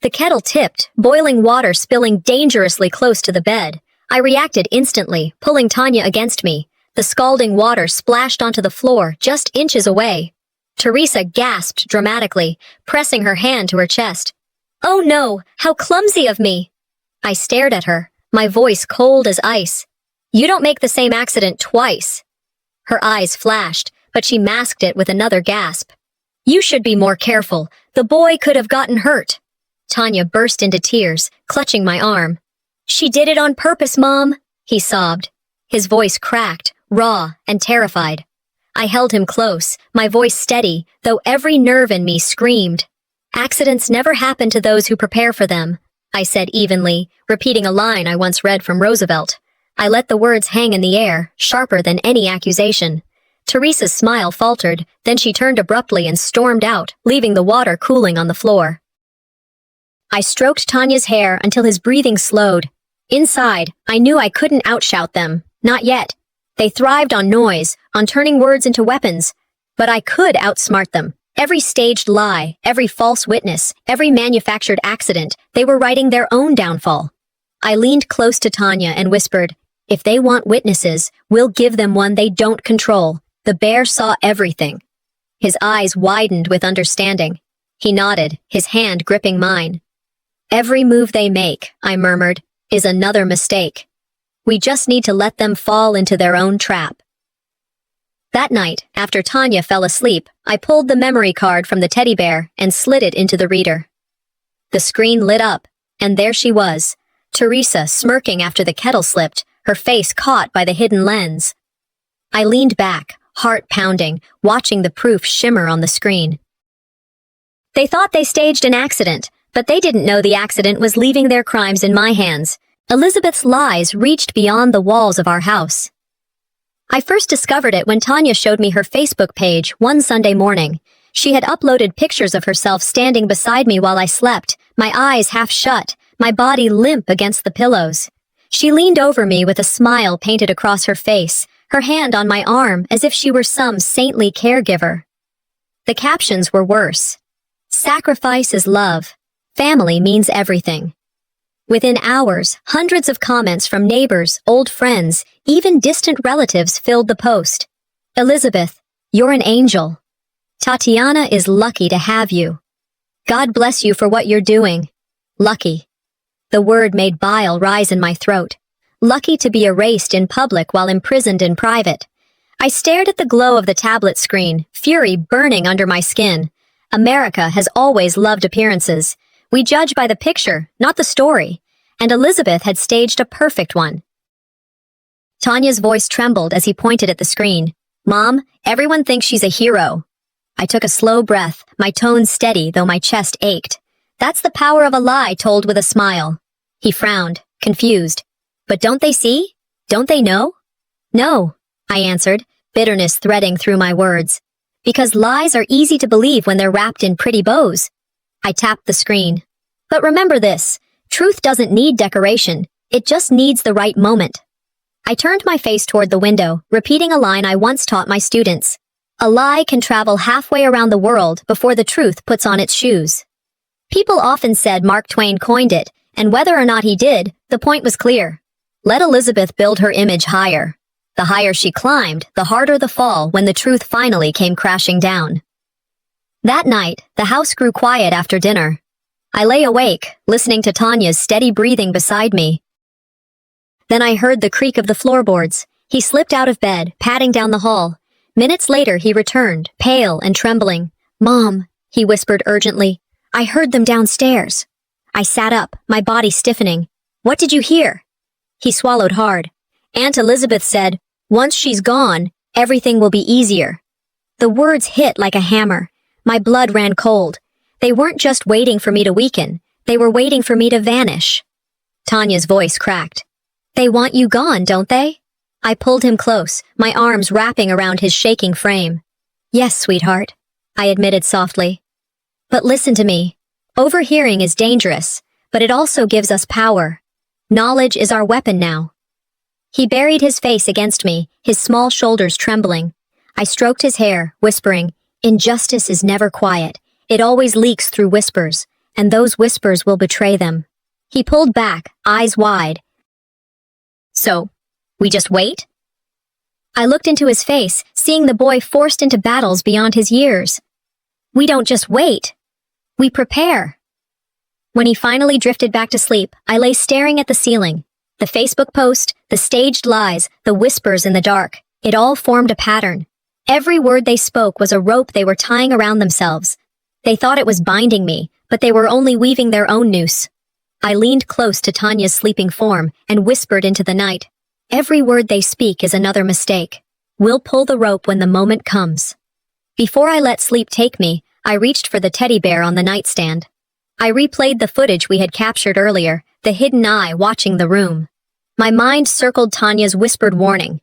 The kettle tipped, boiling water spilling dangerously close to the bed. I reacted instantly, pulling Tanya against me. The scalding water splashed onto the floor, just inches away. Teresa gasped dramatically, pressing her hand to her chest. "Oh no, how clumsy of me!" I stared at her, my voice cold as ice. "You don't make the same accident twice." Her eyes flashed, but she masked it with another gasp. "You should be more careful. The boy could have gotten hurt." Tanya burst into tears, clutching my arm. "She did it on purpose, Mom," he sobbed. His voice cracked, raw and terrified. I held him close, my voice steady, though every nerve in me screamed. "Accidents never happen to those who prepare for them," I said evenly, repeating a line I once read from Roosevelt. I let the words hang in the air, sharper than any accusation. Teresa's smile faltered, then she turned abruptly and stormed out, leaving the water cooling on the floor. I stroked Tanya's hair until his breathing slowed. Inside, I knew I couldn't outshout them. Not yet. They thrived on noise, on turning words into weapons. But I could outsmart them. Every staged lie, every false witness, every manufactured accident, they were writing their own downfall. I leaned close to Tanya and whispered, "If they want witnesses, we'll give them one they don't control." The bear saw everything. His eyes widened with understanding. He nodded, his hand gripping mine. "Every move they make," I murmured, "is another mistake. We just need to let them fall into their own trap." That night, after Tanya fell asleep, I pulled the memory card from the teddy bear and slid it into the reader. The screen lit up, and there she was, Teresa smirking after the kettle slipped, her face caught by the hidden lens. I leaned back, heart pounding, watching the proof shimmer on the screen. They thought they staged an accident, but they didn't know the accident was leaving their crimes in my hands. Elizabeth's lies reached beyond the walls of our house. I first discovered it when Tanya showed me her Facebook page one Sunday morning. She had uploaded pictures of herself standing beside me while I slept, my eyes half shut, my body limp against the pillows. She leaned over me with a smile painted across her face, her hand on my arm as if she were some saintly caregiver. The captions were worse. "Sacrifice is love. Family means everything." Within hours, hundreds of comments from neighbors, old friends, even distant relatives filled the post. "Elizabeth, you're an angel. Tatiana is lucky to have you. God bless you for what you're doing. Lucky." The word made bile rise in my throat. Lucky to be erased in public while imprisoned in private. I stared at the glow of the tablet screen, fury burning under my skin. America has always loved appearances. We judge by the picture, not the story. And Elizabeth had staged a perfect one. Tanya's voice trembled as he pointed at the screen. "Mom, everyone thinks she's a hero." I took a slow breath, my tone steady though my chest ached. That's the power of a lie told with a smile. He frowned, confused. "But don't they see? Don't they know?" "No," I answered, bitterness threading through my words. "Because lies are easy to believe when they're wrapped in pretty bows." I tapped the screen. "But remember this. Truth doesn't need decoration. It just needs the right moment." I turned my face toward the window, repeating a line I once taught my students. "A lie can travel halfway around the world before the truth puts on its shoes." People often said Mark Twain coined it, and whether or not he did, the point was clear. Let Elizabeth build her image higher. The higher she climbed, the harder the fall when the truth finally came crashing down. That night, the house grew quiet after dinner. I lay awake, listening to Tanya's steady breathing beside me. Then I heard the creak of the floorboards. He slipped out of bed, padding down the hall. Minutes later, he returned, pale and trembling. "Mom," he whispered urgently, "I heard them downstairs." I sat up, my body stiffening. "What did you hear?" He swallowed hard. "Aunt Elizabeth said, once she's gone, everything will be easier." The words hit like a hammer. My blood ran cold. They weren't just waiting for me to weaken. They were waiting for me to vanish. Tanya's voice cracked. "They want you gone, don't they?" I pulled him close, my arms wrapping around his shaking frame. "Yes, sweetheart," I admitted softly. "But listen to me. Overhearing is dangerous, but it also gives us power. Knowledge is our weapon now." He buried his face against me, his small shoulders trembling. I stroked his hair, whispering, "Injustice is never quiet. It always leaks through whispers, and those whispers will betray them." He pulled back, eyes wide. "So, we just wait?" I looked into his face, seeing the boy forced into battles beyond his years. "We don't just wait. We prepare." When he finally drifted back to sleep, I lay staring at the ceiling. The Facebook post, the staged lies, the whispers in the dark, it all formed a pattern. Every word they spoke was a rope they were tying around themselves. They thought it was binding me, but they were only weaving their own noose. I leaned close to Tanya's sleeping form and whispered into the night. "Every word they speak is another mistake. We'll pull the rope when the moment comes." Before I let sleep take me, I reached for the teddy bear on the nightstand. I replayed the footage we had captured earlier, the hidden eye watching the room. My mind circled Tanya's whispered warning.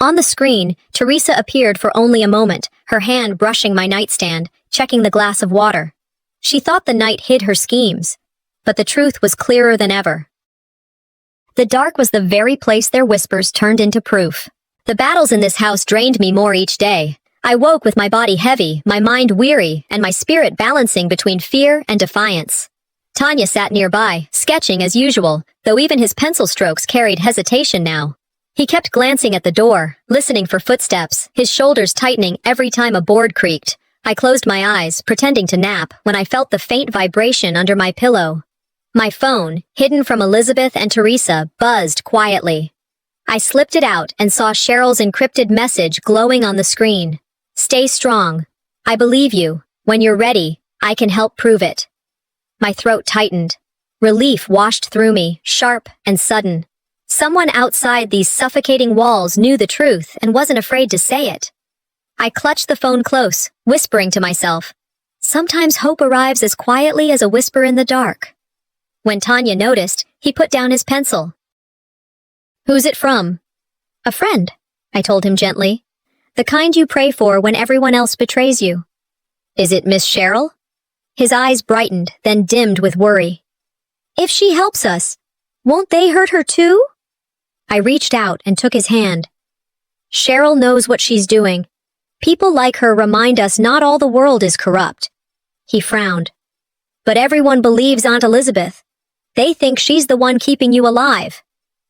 On the screen, Teresa appeared for only a moment, her hand brushing my nightstand, checking the glass of water. She thought the night hid her schemes, but the truth was clearer than ever. The dark was the very place their whispers turned into proof. The battles in this house drained me more each day. I woke with my body heavy, my mind weary, and my spirit balancing between fear and defiance. Tanya sat nearby, sketching as usual, though even his pencil strokes carried hesitation now. He kept glancing at the door, listening for footsteps, his shoulders tightening every time a board creaked. I closed my eyes, pretending to nap, when I felt the faint vibration under my pillow. My phone, hidden from Elizabeth and Teresa, buzzed quietly. I slipped it out and saw Cheryl's encrypted message glowing on the screen. "Stay strong. I believe you. When you're ready, I can help prove it." My throat tightened. Relief washed through me, sharp and sudden. Someone outside these suffocating walls knew the truth and wasn't afraid to say it. I clutched the phone close, whispering to myself. Sometimes hope arrives as quietly as a whisper in the dark. When Tanya noticed, he put down his pencil. "Who's it from?" "A friend," I told him gently. "The kind you pray for when everyone else betrays you." "Is it Miss Cheryl?" His eyes brightened, then dimmed with worry. "If she helps us, won't they hurt her too?" I reached out and took his hand. "Cheryl knows what she's doing. People like her remind us not all the world is corrupt." He frowned. "But everyone believes Aunt Elizabeth. They think she's the one keeping you alive."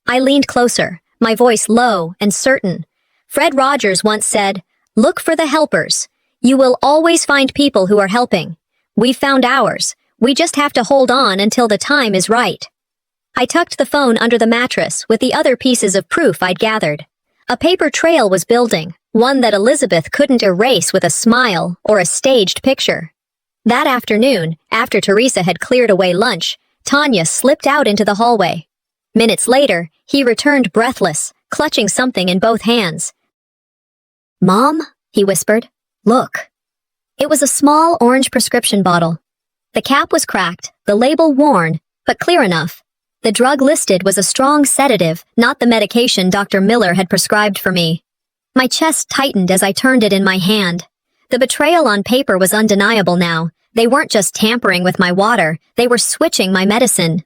I leaned closer, my voice low and certain. Fred Rogers once said, "Look for the helpers. You will always find people who are helping. We found ours. We just have to hold on until the time is right." I tucked the phone under the mattress with the other pieces of proof I'd gathered. A paper trail was building, one that Elizabeth couldn't erase with a smile or a staged picture. That afternoon, after Teresa had cleared away lunch, Tanya slipped out into the hallway. Minutes later, he returned breathless, clutching something in both hands. "Mom," he whispered, "look." It was a small orange prescription bottle. The cap was cracked, the label worn, but clear enough. The drug listed was a strong sedative, not the medication Dr. Miller had prescribed for me. My chest tightened as I turned it in my hand. The betrayal on paper was undeniable now. They weren't just tampering with my water, they were switching my medicine.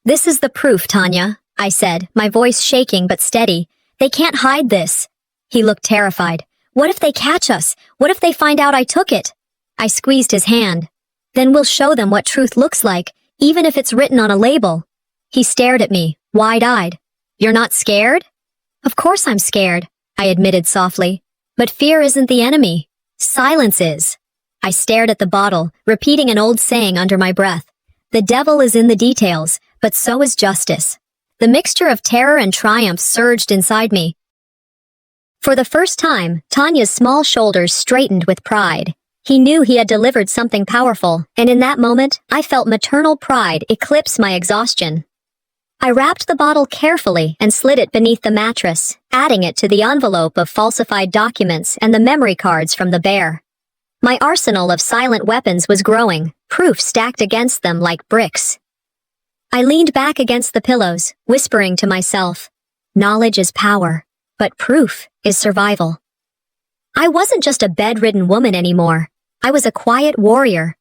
"This is the proof, Tanya," I said, my voice shaking but steady. "They can't hide this." He looked terrified. "What if they catch us? What if they find out I took it?" I squeezed his hand. "Then we'll show them what truth looks like, even if it's written on a label." He stared at me, wide-eyed. "You're not scared?" "Of course I'm scared," I admitted softly. "But fear isn't the enemy. Silence is." I stared at the bottle, repeating an old saying under my breath. The devil is in the details, but so is justice. The mixture of terror and triumph surged inside me. For the first time, Tanya's small shoulders straightened with pride. He knew he had delivered something powerful, and in that moment, I felt maternal pride eclipse my exhaustion. I wrapped the bottle carefully and slid it beneath the mattress, adding it to the envelope of falsified documents and the memory cards from the bear. My arsenal of silent weapons was growing, proof stacked against them like bricks. I leaned back against the pillows, whispering to myself, "Knowledge is power, but proof is survival." I wasn't just a bedridden woman anymore. I was a quiet warrior.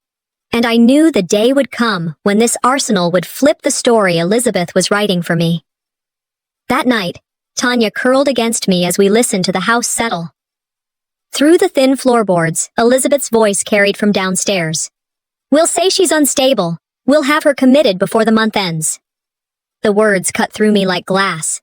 And I knew the day would come when this arsenal would flip the story Elizabeth was writing for me. That night, Tanya curled against me as we listened to the house settle. Through the thin floorboards, Elizabeth's voice carried from downstairs. "We'll say she's unstable. We'll have her committed before the month ends." The words cut through me like glass.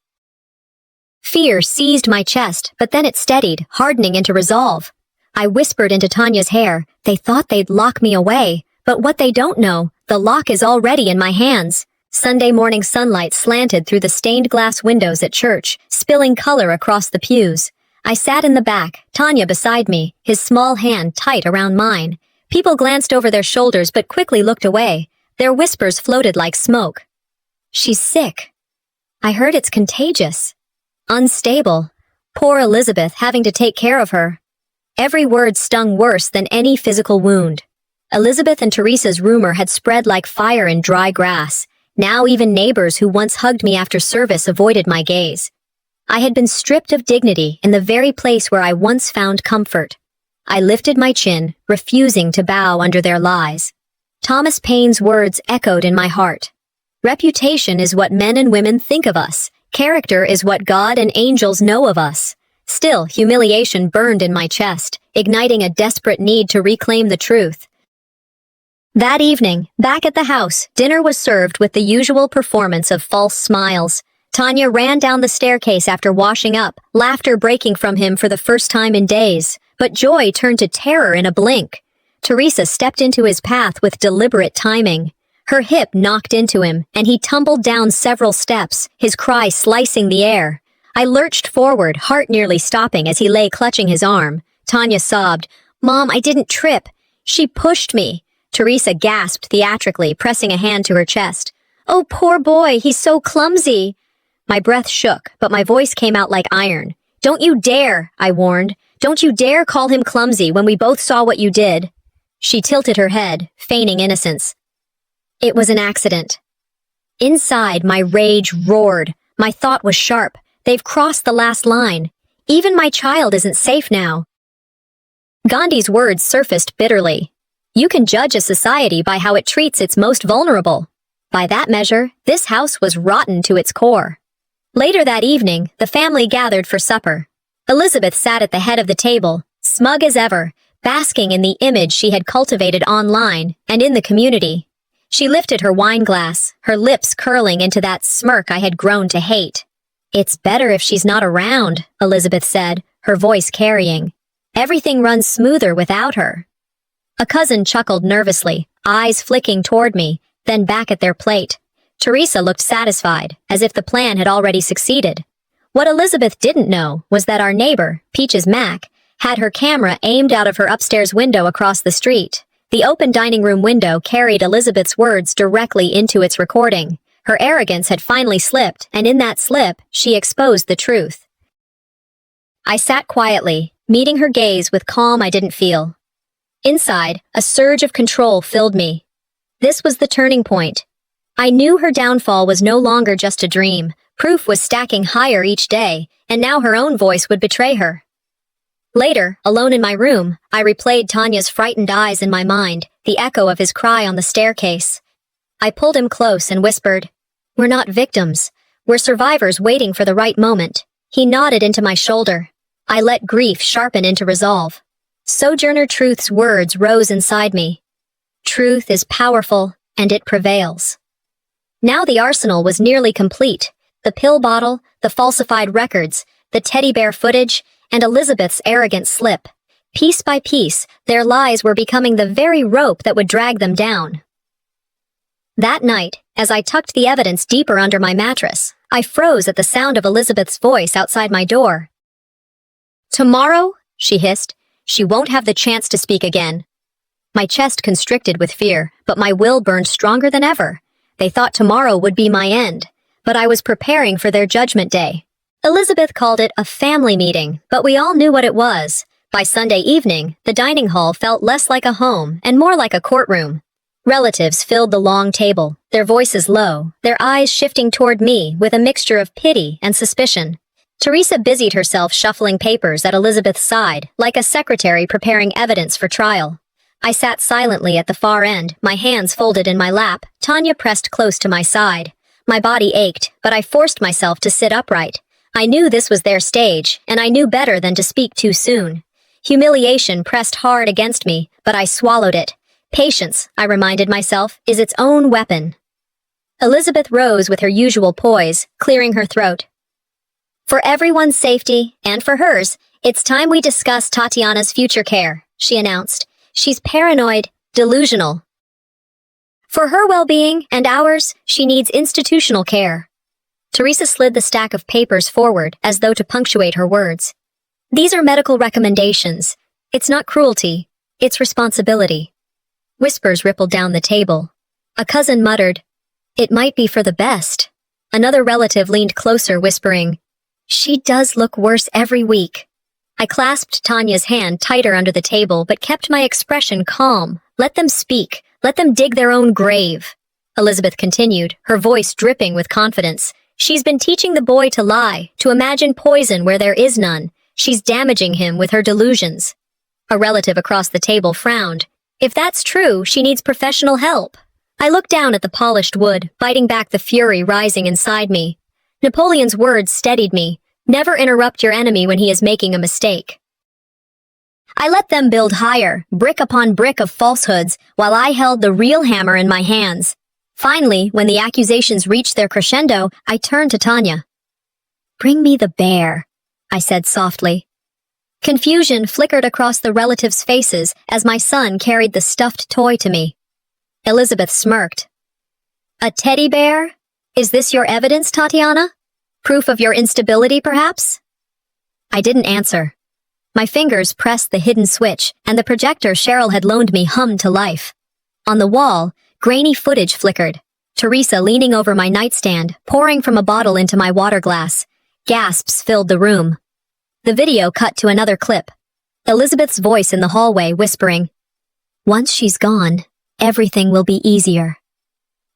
Fear seized my chest, but then it steadied, hardening into resolve. I whispered into Tanya's hair. They thought they'd lock me away, but what they don't know, the lock is already in my hands. Sunday morning sunlight slanted through the stained glass windows at church, spilling color across the pews. I sat in the back, Tanya beside me, his small hand tight around mine. People glanced over their shoulders but quickly looked away. Their whispers floated like smoke. "She's sick. I heard it's contagious. Unstable. Poor Elizabeth having to take care of her." Every word stung worse than any physical wound. Elizabeth and Teresa's rumor had spread like fire in dry grass. Now even neighbors who once hugged me after service avoided my gaze. I had been stripped of dignity in the very place where I once found comfort. I lifted my chin, refusing to bow under their lies. Thomas Paine's words echoed in my heart. "Reputation is what men and women think of us. Character is what God and angels know of us." Still, humiliation burned in my chest, igniting a desperate need to reclaim the truth. That evening, back at the house, dinner was served with the usual performance of false smiles. Tanya ran down the staircase after washing up, laughter breaking from him for the first time in days, but joy turned to terror in a blink. Teresa stepped into his path with deliberate timing. Her hip knocked into him, and he tumbled down several steps, his cry slicing the air. I lurched forward, heart nearly stopping as he lay clutching his arm. Tanya sobbed, "Mom, I didn't trip. She pushed me." Teresa gasped theatrically, pressing a hand to her chest. "Oh, poor boy, he's so clumsy." My breath shook, but my voice came out like iron. "Don't you dare," I warned. "Don't you dare call him clumsy when we both saw what you did." She tilted her head, feigning innocence. "It was an accident." Inside, my rage roared. My thought was sharp. They've crossed the last line. Even my child isn't safe now. Gandhi's words surfaced bitterly. You can judge a society by how it treats its most vulnerable. By that measure, this house was rotten to its core. Later that evening, the family gathered for supper. Elizabeth sat at the head of the table, smug as ever, basking in the image she had cultivated online and in the community. She lifted her wine glass, her lips curling into that smirk I had grown to hate. "It's better if she's not around," Elizabeth said, her voice carrying. "Everything runs smoother without her." A cousin chuckled nervously, eyes flicking toward me, then back at their plate. Teresa looked satisfied, as if the plan had already succeeded. What Elizabeth didn't know was that our neighbor, Peaches Mac, had her camera aimed out of her upstairs window across the street. The open dining room window carried Elizabeth's words directly into its recording. Her arrogance had finally slipped, and in that slip, she exposed the truth. I sat quietly, meeting her gaze with calm I didn't feel. Inside, a surge of control filled me. This was the turning point. I knew her downfall was no longer just a dream. Proof was stacking higher each day, and now her own voice would betray her. Later, alone in my room, I replayed Tanya's frightened eyes in my mind, the echo of his cry on the staircase. I pulled him close and whispered, "We're not victims. We're survivors waiting for the right moment." He nodded into my shoulder. I let grief sharpen into resolve. Sojourner Truth's words rose inside me. Truth is powerful, and it prevails. Now the arsenal was nearly complete. The pill bottle, the falsified records, the teddy bear footage, and Elizabeth's arrogant slip. Piece by piece, their lies were becoming the very rope that would drag them down. That night, as I tucked the evidence deeper under my mattress, I froze at the sound of Elizabeth's voice outside my door. "Tomorrow," she hissed, "she won't have the chance to speak again." My chest constricted with fear, but my will burned stronger than ever. They thought tomorrow would be my end, but I was preparing for their judgment day. Elizabeth called it a family meeting, but we all knew what it was. By Sunday evening, the dining hall felt less like a home and more like a courtroom. Relatives filled the long table, their voices low, their eyes shifting toward me with a mixture of pity and suspicion. Teresa busied herself shuffling papers at Elizabeth's side, like a secretary preparing evidence for trial. I sat silently at the far end, my hands folded in my lap, Tanya pressed close to my side. My body ached, but I forced myself to sit upright. I knew this was their stage, and I knew better than to speak too soon. Humiliation pressed hard against me, but I swallowed it. Patience, I reminded myself, is its own weapon. Elizabeth rose with her usual poise, clearing her throat. "For everyone's safety, and for hers, it's time we discuss Tatiana's future care," she announced. "She's paranoid, delusional. For her well-being and ours, she needs institutional care." Teresa slid the stack of papers forward as though to punctuate her words. "These are medical recommendations. It's not cruelty. It's responsibility." Whispers rippled down the table. A cousin muttered, "It might be for the best." Another relative leaned closer, whispering, "She does look worse every week." I clasped Tanya's hand tighter under the table, but kept my expression calm. Let them speak. Let them dig their own grave. Elizabeth continued, her voice dripping with confidence. "She's been teaching the boy to lie, to imagine poison where there is none. She's damaging him with her delusions." A relative across the table frowned. "If that's true, she needs professional help." I looked down at the polished wood, biting back the fury rising inside me. Napoleon's words steadied me. Never interrupt your enemy when he is making a mistake. I let them build higher, brick upon brick of falsehoods, while I held the real hammer in my hands. Finally, when the accusations reached their crescendo, I turned to Tanya. "Bring me the bear," I said softly. Confusion flickered across the relatives' faces as my son carried the stuffed toy to me. Elizabeth smirked. "A teddy bear? Is this your evidence, Tatiana? Proof of your instability, perhaps?" I didn't answer. My fingers pressed the hidden switch, and the projector Cheryl had loaned me hummed to life. On the wall, grainy footage flickered. Teresa leaning over my nightstand, pouring from a bottle into my water glass. Gasps filled the room. The video cut to another clip. Elizabeth's voice in the hallway whispering, "Once she's gone, everything will be easier."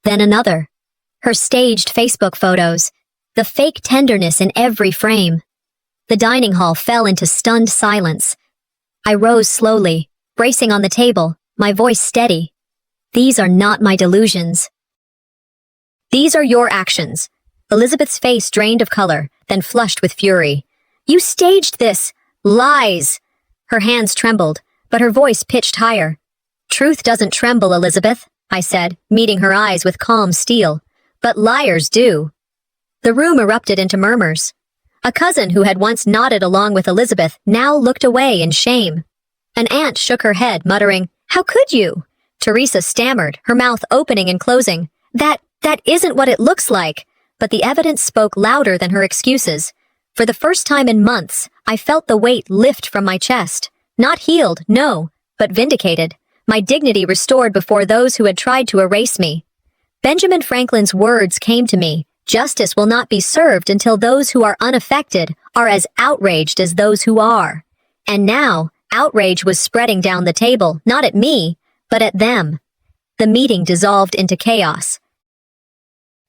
Then another. Her staged Facebook photos, the fake tenderness in every frame. The dining hall fell into stunned silence. I rose slowly, bracing on the table, my voice steady. "These are not my delusions. These are your actions." Elizabeth's face drained of color, then flushed with fury. "You staged this! Lies!" Her hands trembled, but her voice pitched higher. "Truth doesn't tremble, Elizabeth," I said, meeting her eyes with calm steel. "But liars do." The room erupted into murmurs. A cousin who had once nodded along with Elizabeth now looked away in shame. An aunt shook her head, muttering, "How could you?" Teresa stammered, her mouth opening and closing. That isn't what it looks like." But the evidence spoke louder than her excuses. For the first time in months, I felt the weight lift from my chest. Not healed, no, but vindicated. My dignity restored before those who had tried to erase me. Benjamin Franklin's words came to me. Justice will not be served until those who are unaffected are as outraged as those who are. And now, outrage was spreading down the table, not at me, but at them. The meeting dissolved into chaos.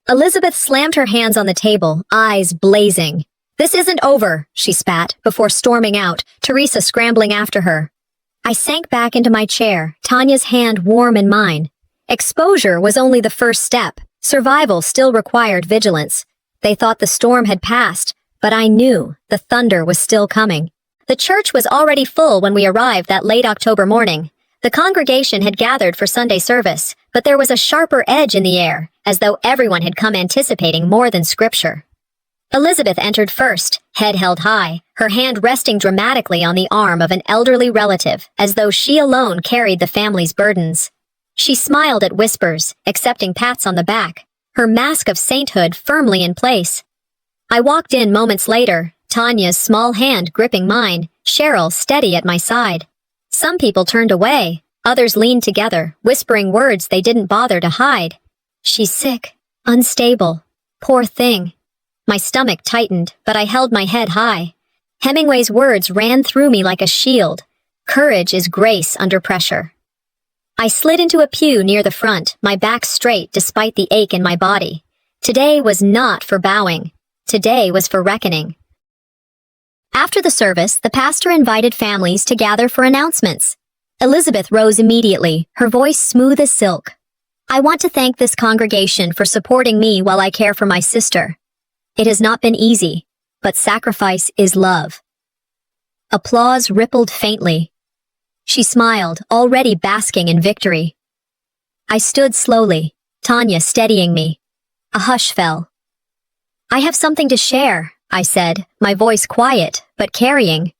Elizabeth slammed her hands on the table, eyes blazing. "This isn't over," she spat, before storming out, Teresa scrambling after her. I sank back into my chair, Tanya's hand warm in mine. Exposure was only the first step. Survival still required vigilance. They thought the storm had passed, but I knew the thunder was still coming. The church was already full when we arrived that late October morning. The congregation had gathered for Sunday service, but there was a sharper edge in the air, as though everyone had come anticipating more than scripture. Elizabeth entered first, head held high, her hand resting dramatically on the arm of an elderly relative, as though she alone carried the family's burdens. She smiled at whispers, accepting pats on the back, her mask of sainthood firmly in place. I walked in moments later, Tanya's small hand gripping mine, Cheryl steady at my side. Some people turned away, others leaned together, whispering words they didn't bother to hide. "She's sick, unstable, poor thing." My stomach tightened, but I held my head high. Hemingway's words ran through me like a shield. Courage is grace under pressure. I slid into a pew near the front, my back straight despite the ache in my body. Today was not for bowing. Today was for reckoning. After the service, the pastor invited families to gather for announcements. Elizabeth rose immediately, her voice smooth as silk. "I want to thank this congregation for supporting me while I care for my sister. It has not been easy, but sacrifice is love." Applause rippled faintly. She smiled, already basking in victory. I stood slowly, Tanya steadying me. A hush fell. "I have something to share," I said, my voice quiet, but carrying.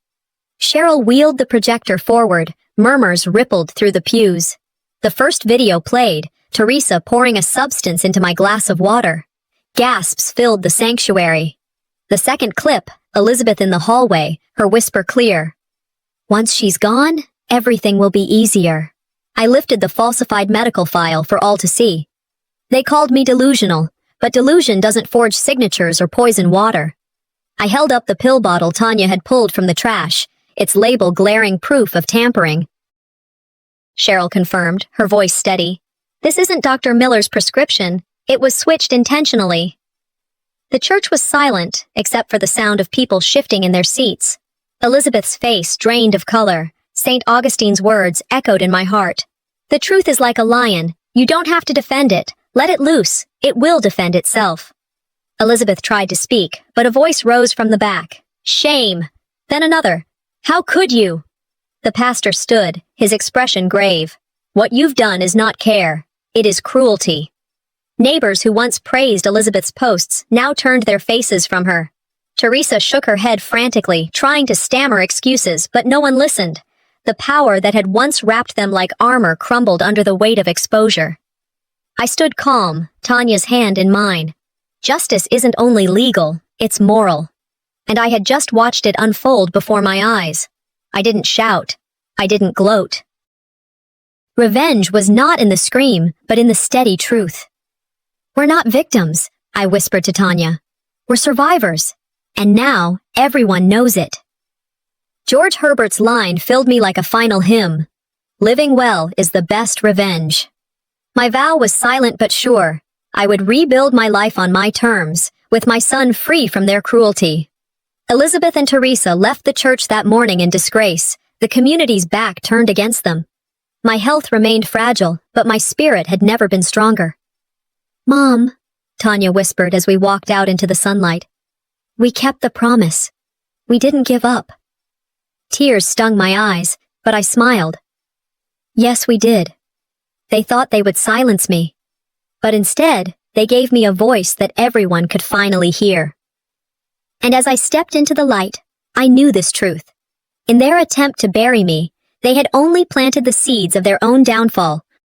Cheryl wheeled the projector forward, murmurs rippled through the pews. The first video played, Teresa pouring a substance into my glass of water. Gasps filled the sanctuary. The second clip, Elizabeth in the hallway, her whisper clear. "Once she's gone, everything will be easier." I lifted the falsified medical file for all to see. They called me delusional, but delusion doesn't forge signatures or poison water. I held up the pill bottle Tanya had pulled from the trash, its label glaring proof of tampering. Cheryl confirmed, her voice steady. "This isn't Dr. Miller's prescription. It was switched intentionally." The church was silent, except for the sound of people shifting in their seats. Elizabeth's face drained of color. St. Augustine's words echoed in my heart. "The truth is like a lion. You don't have to defend it. Let it loose. It will defend itself." Elizabeth tried to speak, but a voice rose from the back. Shame. Then another. How could you? The pastor stood, his expression grave. What you've done is not care. It is cruelty. Neighbors who once praised Elizabeth's posts now turned their faces from her. Teresa shook her head frantically, trying to stammer excuses, but no one listened. The power that had once wrapped them like armor crumbled under the weight of exposure. I stood calm, Tanya's hand in mine. Justice isn't only legal, it's moral. And I had just watched it unfold before my eyes. I didn't shout. I didn't gloat. Revenge was not in the scream, but in the steady truth. We're not victims, I whispered to Tanya. We're survivors. And now, everyone knows it. George Herbert's line filled me like a final hymn. Living well is the best revenge. My vow was silent but sure. I would rebuild my life on my terms, with my son free from their cruelty. Elizabeth and Teresa left the church that morning in disgrace, the community's back turned against them. My health remained fragile, but my spirit had never been stronger. Mom, Tanya whispered as we walked out into the sunlight. We kept the promise. We didn't give up. Tears stung my eyes, but I smiled. Yes, we did. They thought they would silence me. But instead, they gave me a voice that everyone could finally hear. And as I stepped into the light, I knew this truth. In their attempt to bury me, they had only planted the seeds of their own downfall.